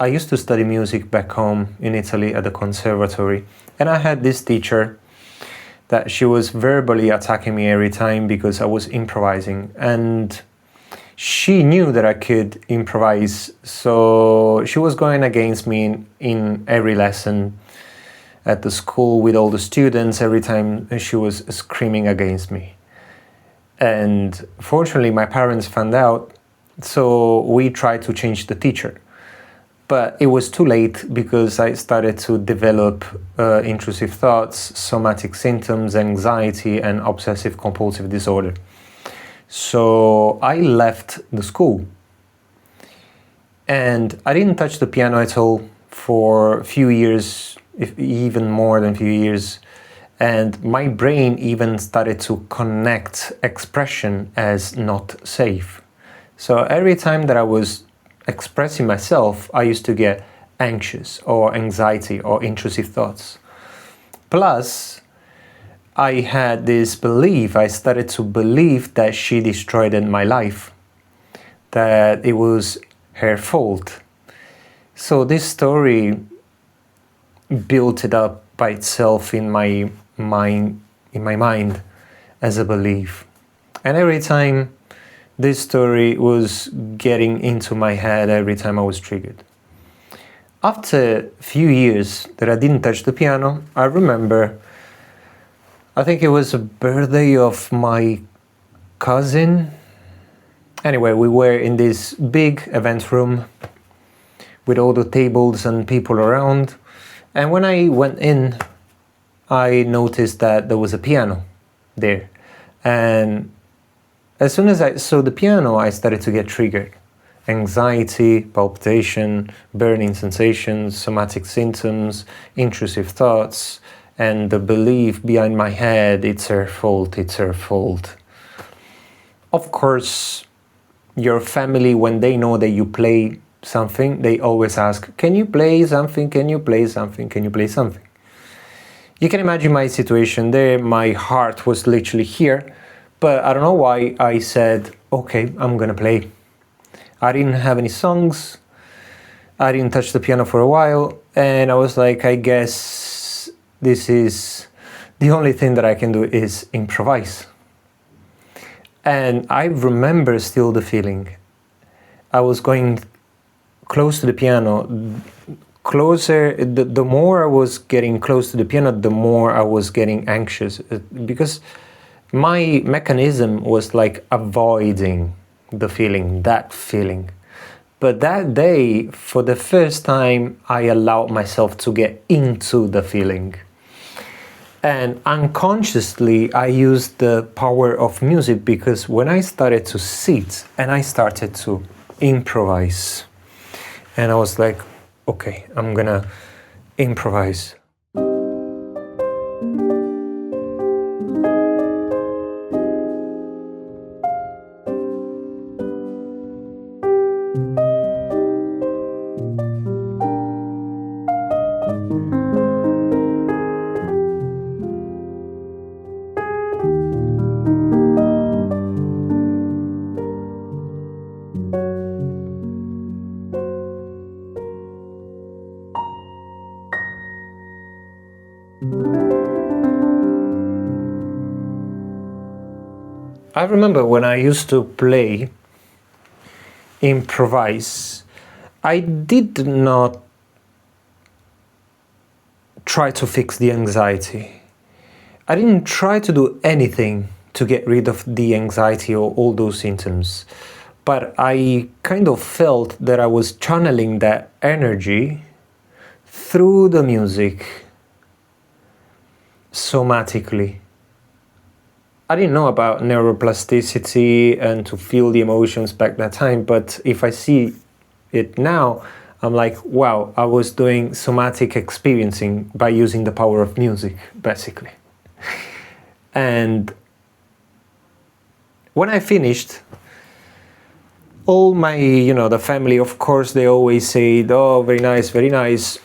I used to study music back home in Italy at the conservatory, and I had this teacher that she was verbally attacking me every time because I was improvising, and she knew that I could improvise, so she was going against me in every lesson at the school with all the students. Every time she was screaming against me. And fortunately my parents found out, so we tried to change the teacher. But it was too late because I started to develop intrusive thoughts, somatic symptoms, anxiety, and obsessive compulsive disorder. So I left the school. And I didn't touch the piano at all for a few years, if even more than a few years. And my brain even started to connect expression as not safe. So every time that I was expressing myself, I used to get anxious or anxiety or intrusive thoughts. Plus, I had this belief, I started to believe that she destroyed my life, that it was her fault. So this story built it up by itself in my mind as a belief. And every time this story was getting into my head, every time I was triggered. After a few years that I didn't touch the piano, I remember, I think it was a birthday of my cousin. Anyway, we were in this big event room with all the tables and people around. And when I went in, I noticed that there was a piano there. And as soon as I saw the piano, I started to get triggered. Anxiety, palpitation, burning sensations, somatic symptoms, intrusive thoughts, and the belief behind my head, it's her fault, it's her fault. Of course, your family, when they know that you play something, they always ask, can you play something, can you play something, can you play something? You can imagine my situation there. My heart was literally here, but I don't know why I said, okay, I'm gonna play. I didn't have any songs, I didn't touch the piano for a while, and I was like, I guess this is the only thing that I can do is improvise. And I remember still the feeling. I was going close to the piano, closer, the more I was getting close to the piano, the more I was getting anxious, because my mechanism was like avoiding the feeling, that feeling. But that day, for the first time, I allowed myself to get into the feeling. And unconsciously, I used the power of music, because when I started to sit and I started to improvise, and I was like, okay, I'm gonna improvise. I remember when I used to play, improvise, I did not try to fix the anxiety. I didn't try to do anything to get rid of the anxiety or all those symptoms. But I kind of felt that I was channeling that energy through the music somatically. I didn't know about neuroplasticity and to feel the emotions back that time, but if I see it now, I'm like, wow, I was doing somatic experiencing by using the power of music, basically. And when I finished, all my, the family, of course, they always say, oh, very nice, very nice.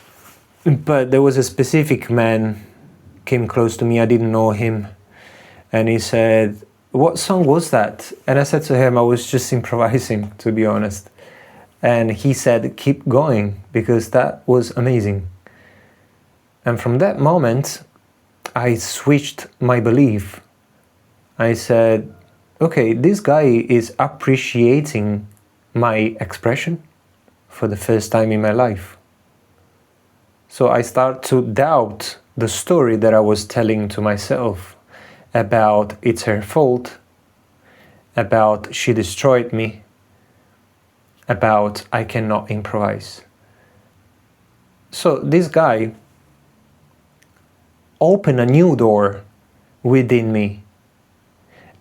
But there was a specific man came close to me, I didn't know him. And he said, what song was that? And I said to him, I was just improvising, to be honest. And he said, keep going, because that was amazing. And from that moment, I switched my belief. I said, okay, this guy is appreciating my expression for the first time in my life. So I start to doubt the story that I was telling to myself about it's her fault, about she destroyed me, about I cannot improvise. So this guy opened a new door within me.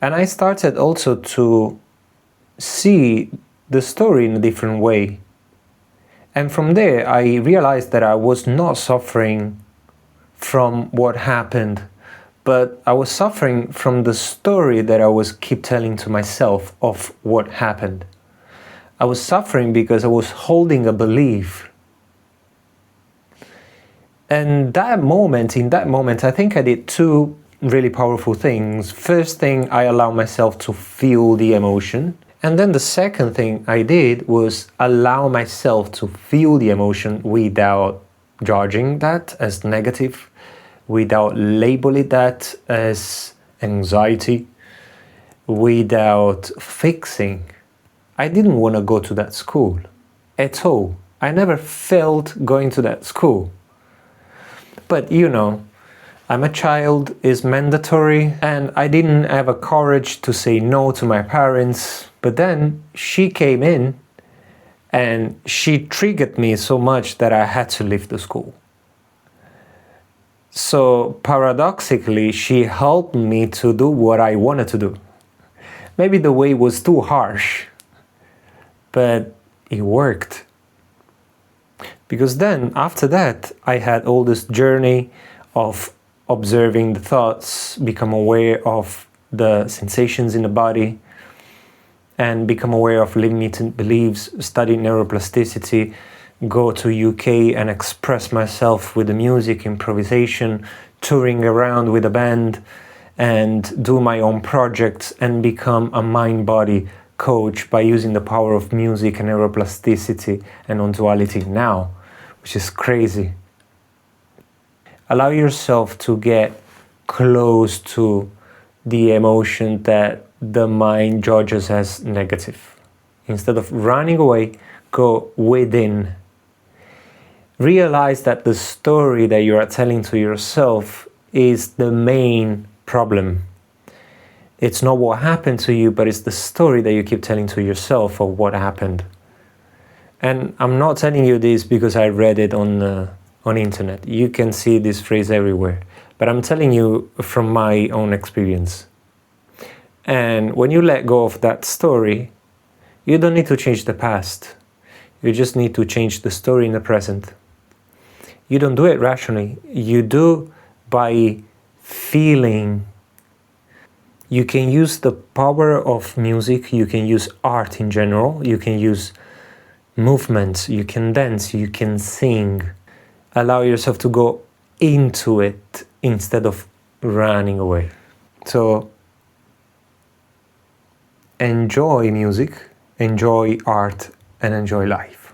And I started also to see the story in a different way. And from there, I realized that I was not suffering from what happened, but I was suffering from the story that I was keep telling to myself of what happened. I was suffering because I was holding a belief. And in that moment, I think I did two really powerful things. First thing, I allowed myself to feel the emotion. And then the second thing I did was allow myself to feel the emotion without judging that as negative, without labeling that as anxiety, without fixing. I didn't want to go to that school at all. I never felt going to that school. But you know, I'm a child, is mandatory, and I didn't have a courage to say no to my parents. But then she came in and she triggered me so much that I had to leave the school. So paradoxically, she helped me to do what I wanted to do. Maybe the way was too harsh, but it worked. Because then, after that, I had all this journey of observing the thoughts, become aware of the sensations in the body, and become aware of limiting beliefs, study neuroplasticity, go to UK and express myself with the music, improvisation, touring around with a band, and do my own projects and become a mind-body coach by using the power of music and neuroplasticity and non-duality now, which is crazy. Allow yourself to get close to the emotion that the mind judges as negative. Instead of running away, go within. Realize that the story that you are telling to yourself is the main problem. It's not what happened to you, but it's the story that you keep telling to yourself of what happened. And I'm not telling you this because I read it on internet. You can see this phrase everywhere. But I'm telling you from my own experience. And when you let go of that story, you don't need to change the past. You just need to change the story in the present. You don't do it rationally. You do by feeling. You can use the power of music. You can use art in general. You can use movements. You can dance. You can sing. Allow yourself to go into it instead of running away. So enjoy music, enjoy art, and enjoy life.